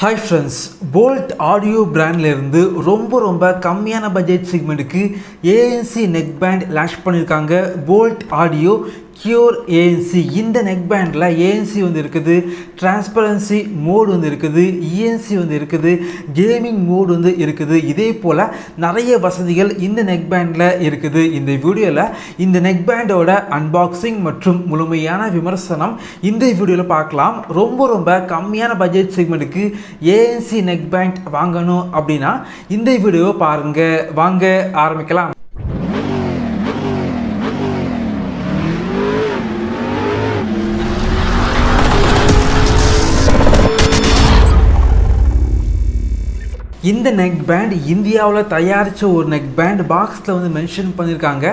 Hi friends, Boult audio brandல இருந்து ரொம்ப கம்மியான பட்ஜெட் செக்மெண்ட்டுக்கு ANC neckband லான்ச் பண்ணிருக்காங்க. Boult audio Cure ANC இந்த neckbandல ANC வந்து இருக்குது, transparency mode வந்து இருக்குது, ENC வந்து இருக்குது, gaming mode வந்து இருக்குது. இதே போல நிறைய வசதிகள் இந்த neckbandல இருக்குது. இந்த வீடியோல இந்த neckbandோட unboxing மற்றும் முழுமையான விமர்சனம் இந்த வீடியோல பார்க்கலாம். ரொம்ப கம்மியான பட்ஜெட் செக்மெண்ட்டுக்கு ANC neckband வாங்கணும் அப்படினா இந்த வீடியோவை பாருங்க. வாங்க ஆரம்பிக்கலாம். இந்த neckband இந்தியாவில் தயாரித்த ஒரு neckband. பாக்ஸில் வந்து மென்ஷன் பண்ணியிருக்காங்க.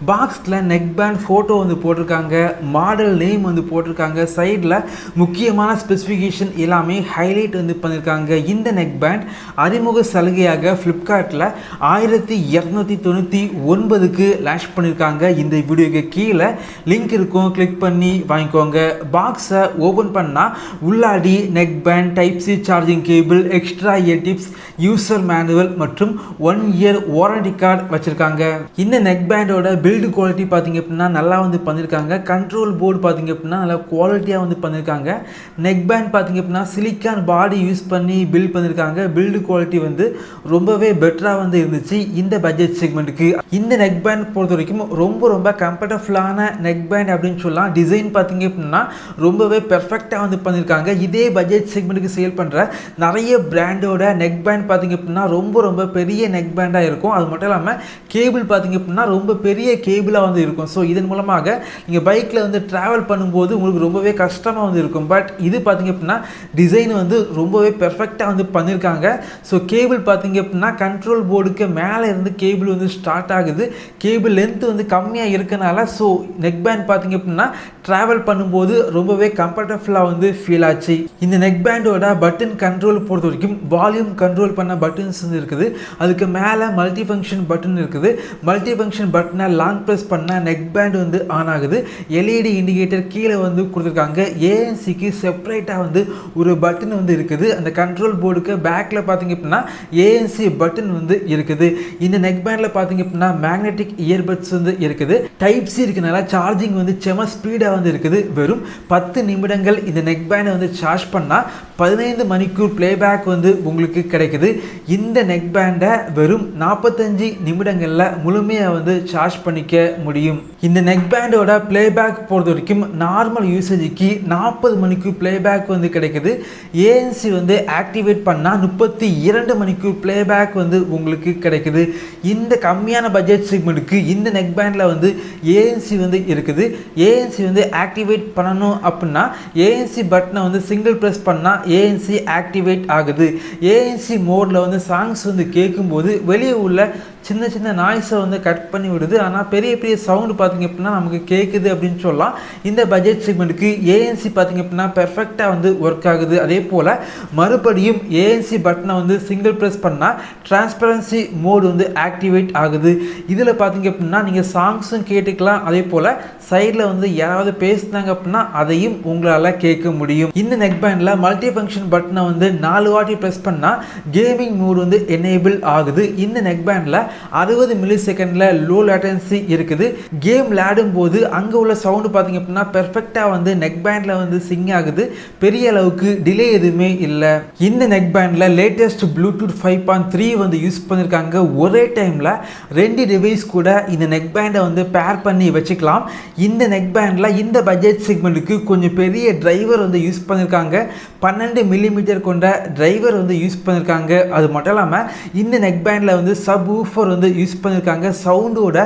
பாக்ஸில் neckband ஃபோட்டோ வந்து போட்டிருக்காங்க, மாடல் நேம் வந்து போட்டிருக்காங்க, சைடில் முக்கியமான ஸ்பெசிஃபிகேஷன் எல்லாமே ஹைலைட் வந்து பண்ணியிருக்காங்க. இந்த neckband அறிமுக சலுகையாக ஃப்ளிப்கார்ட்டில் 1299க்கு லான்ச் பண்ணியிருக்காங்க. இந்த வீடியோக்கு கீழே லிங்க் இருக்கும், கிளிக் பண்ணி வாங்கிக்கோங்க. பாக்ஸை ஓப்பன் பண்ணால் உள்ளாடி neckband, type C charging cable, extra year tips, user manual மற்றும் 1 இயர் வாரண்டி கார்டு வச்சிருக்காங்க. இந்த neckbandோட பில்டு குவாலிட்டி பார்த்தீங்க அப்படின்னா நல்லா வந்து பண்ணியிருக்காங்க. கண்ட்ரோல் போர்டு பார்த்தீங்க அப்படின்னா நல்லா குவாலிட்டியாக வந்து பண்ணியிருக்காங்க. neckband பார்த்தீங்க அப்படின்னா சிலிக்கான் பாடி யூஸ் பண்ணி பில்ட் பண்ணியிருக்காங்க. பில்டு குவாலிட்டி வந்து ரொம்பவே பெட்டராக வந்து இருந்துச்சு இந்த பட்ஜெட் செக்மெண்ட்டுக்கு. இந்த neckband பொறுத்த வரைக்கும் ரொம்ப கம்ஃபர்டபுளான neckband அப்படின்னு சொல்லலாம். டிசைன் பார்த்தீங்க அப்படின்னா ரொம்பவே பெர்ஃபெக்டாக வந்து பண்ணியிருக்காங்க. இதே பட்ஜெட் செக்மெண்ட்டுக்கு சேல் பண்ணுற நிறைய பிராண்டோட neckband பார்த்தீங்க அப்படின்னா ரொம்ப பெரிய neckband-ஆ இருக்கும். அது மட்டும் இல்லாமல் கேபிள் பார்த்தீங்க அப்படின்னா ரொம்ப பெரிய கேபிளாக வந்து இருக்கும். ஸோ இதன் மூலமாக நீங்கள் பைக்கில் வந்து ட்ராவல் பண்ணும்போது உங்களுக்கு ரொம்பவே கஷ்டமாக வந்து இருக்கும். பட் இது பார்த்தீங்க அப்படின்னா டிசைன் வந்து ரொம்பவே பெர்ஃபெக்டாக வந்து பண்ணியிருக்காங்க. ஸோ கேபிள் பார்த்தீங்க அப்படின்னா கண்ட்ரோல் போர்டுக்கு மேலே இருந்து கேபிள் வந்து ஸ்டார்ட் ஆகுது. கேபிள் லென்த் வந்து கம்மியாக இருக்கனால ஸோ neckband பார்த்தீங்க அப்படின்னா ட்ராவல் பண்ணும்போது ரொம்பவே கம்ஃபர்டபுளாக வந்து ஃபீல் ஆச்சு. இந்த neckband-ஓட பட்டன் கண்ட்ரோல் பொறுத்த வரைக்கும் வால்யூம் கண்ட்ரோல் பண்ண பட்டன்ஸ் வந்து இருக்குது. அதுக்கு மேலே மல்டி ஃபங்க்ஷன் பட்டன் இருக்குது. மல்டி ஃபங்க்ஷன் பட்டனை லாங் ப்ரெஸ் பண்ணால் neckband வந்து ஆன் ஆகுது. எல்இடி இண்டிகேட்டர் கீழே வந்து கொடுத்துருக்காங்க. ஏஎன்சிக்கு செப்பரேட்டாக வந்து ஒரு பட்டன் வந்து இருக்குது. அந்த கண்ட்ரோல் போர்டுக்கு பேக்கில் பார்த்தீங்க அப்படின்னா ஏஎன்சி பட்டன் வந்து இருக்குது. இந்த neckbandல பார்த்தீங்க அப்படின்னா மேக்னெட்டிக் இயர்பட்ஸ் வந்து இருக்குது. டைப் சி இருக்கனால சார்ஜிங் வந்து செம ஸ்பீடாக வந்து இருக்குது. வெறும் 10 நிமிடங்கள் இந்த neckband வந்து சார்ஜ் பண்ணால் 15 மணிக்கூர் பிளேபேக் வந்து உங்களுக்கு கிடைக்குது. இந்த neckband-ஐ வெறும் 45 நிமிடங்களில் முழுமையாக வந்து சார்ஜ் பண்ணிக்க முடியும். இந்த neckband-ஓட பிளேபேக் பொறுத்த வரைக்கும் நார்மல் யூசேஜுக்கு 40 மணிக்கூர் பிளேபேக் வந்து கிடைக்குது. ஏஎன்சி வந்து ஆக்டிவேட் பண்ணால் 32 மணிக்கூர் பிளேபேக் வந்து உங்களுக்கு கிடைக்குது. இந்த கம்மியான பட்ஜெட் செக்மெண்ட்டுக்கு இந்த neckband-ல வந்து ஏஎன்சி வந்து இருக்குது. ஏஎன்சி வந்து ஆக்டிவேட் பண்ணணும் அப்படின்னா ஏஎன்சி பட்டனை வந்து சிங்கிள் ப்ரெஸ் பண்ணால் ஏஎன்சி ஆக்டிவேட் ஆகுது. ஏஎன்சி மோடில் வந்து சாங்ஸ் வந்து கேட்கும்போது வெளியே உள்ள சின்ன நாய்ஸை வந்து கட் பண்ணி விடுது. ஆனால் பெரிய சவுண்டு பார்த்திங்க அப்படின்னா நமக்கு கேட்குது அப்படின்னு சொல்லலாம். இந்த பட்ஜெட் செக்மெண்ட்டுக்கு ஏஎன்சி பார்த்திங்க அப்படின்னா பெர்ஃபெக்டாக வந்து ஒர்க் ஆகுது. அதே போல் மறுபடியும் ஏஎன்சி பட்டனை வந்து சிங்கிள் ப்ரெஸ் பண்ணால் டிரான்ஸ்பரன்சி மோடு வந்து ஆக்டிவேட் ஆகுது. இதில் பார்த்திங்க அப்படின்னா நீங்கள் சாங்ஸும் கேட்டுக்கலாம். அதே போல் சைடில் வந்து யாராவது பேசுனாங்க அப்படின்னா அதையும் உங்களால் கேட்க முடியும். இந்த neckband-ல மல்டி ஃபங்க்ஷன் பட்டனை வந்து 4 வாட்டி ப்ரெஸ் பண்ணால் கேமிங் மோடு வந்து எனேபிள் ஆகுது. இந்த neckband-ல 60 மில்லி செகண்டில் லோ லேட்டன்சி இருக்குது. கேம் விளையாடும் போது அங்கே உள்ள சவுண்டு பார்த்தீங்க அப்படின்னா பெர்ஃபெக்டாக வந்து neckband-ல வந்து சிங் ஆகுது. பெரிய அளவுக்கு டிலே எதுவுமே இல்லை. இந்த neckband-ல லேட்டஸ்ட் ப்ளூடூத் 5.3 வந்து யூஸ் பண்ணியிருக்காங்க. ஒரே டைமில் 2 டிவைஸ் கூட இந்த neckband-ஐ வந்து பேர் பண்ணி வச்சுக்கலாம். இந்த neckband-ல இந்த பட்ஜெட் செக்மெண்ட்டுக்கு கொஞ்சம் பெரிய டிரைவர் வந்து யூஸ் பண்ணியிருக்காங்க. 12 மில்லிமீட்டர் கொண்ட டிரைவர் வந்து யூஸ் பண்ணியிருக்காங்க. அது மட்டும் இல்லாமல் இந்த neckband-ல வந்து சப் ஊஃபர் வந்து யூஸ் பண்ணியிருக்காங்க. சவுண்டோட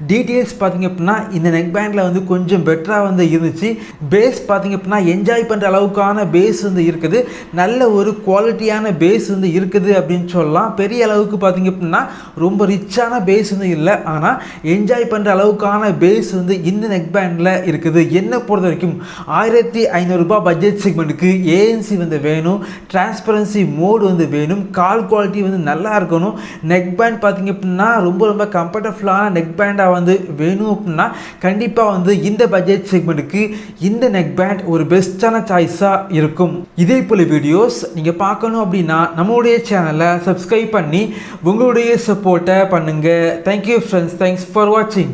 டீட்டெயில்ஸ் பார்த்தீங்க அப்படின்னா இந்த neckband-ல வந்து கொஞ்சம் பெட்டராக வந்து இருந்துச்சு. பேஸ் பார்த்தீங்க அப்படின்னா என்ஜாய் பண்ணுற அளவுக்கான பேஸ் வந்து இருக்குது. நல்ல ஒரு குவாலிட்டியான பேஸ் வந்து இருக்குது அப்படின்னு சொல்லலாம். பெரிய அளவுக்கு பார்த்தீங்க அப்படின்னா ரொம்ப ரிச்சான பேஸ் வந்து இல்லை, ஆனால் என்ஜாய் பண்ணுற அளவுக்கான பேஸ் வந்து இந்த neckband-ல இருக்குது. என்னை பொறுத்த வரைக்கும் 1500 ரூபாய் பட்ஜெட் செக்மெண்ட்டுக்கு ஏஎன்சி வந்து வேணும், டிரான்ஸ்பரன்சி மோடு வந்து வேணும், கால் குவாலிட்டி வந்து நல்லா இருக்கணும். neckband பார்த்தீங்க அப்படின்னா ரொம்ப கம்ஃபர்டபுளான நெக் பேண்டாக வந்து வேணும் அப்படின்னா கண்டிப்பாக வந்து இந்த பட்ஜெட் செக்மெண்ட்டுக்கு இந்த நெக் பேண்ட் ஒரு பெஸ்ட்டான சாய்ஸாக இருக்கும். இதே போல் வீடியோஸ் நீங்கள் பார்க்கணும் அப்படின்னா நம்மளுடைய சேனலை சப்ஸ்கிரைப் பண்ணி உங்களுடைய சப்போர்ட்டை பண்ணுங்கள். தேங்க்யூ ஃப்ரெண்ட்ஸ், தேங்க்ஸ் ஃபார் வாட்சிங்.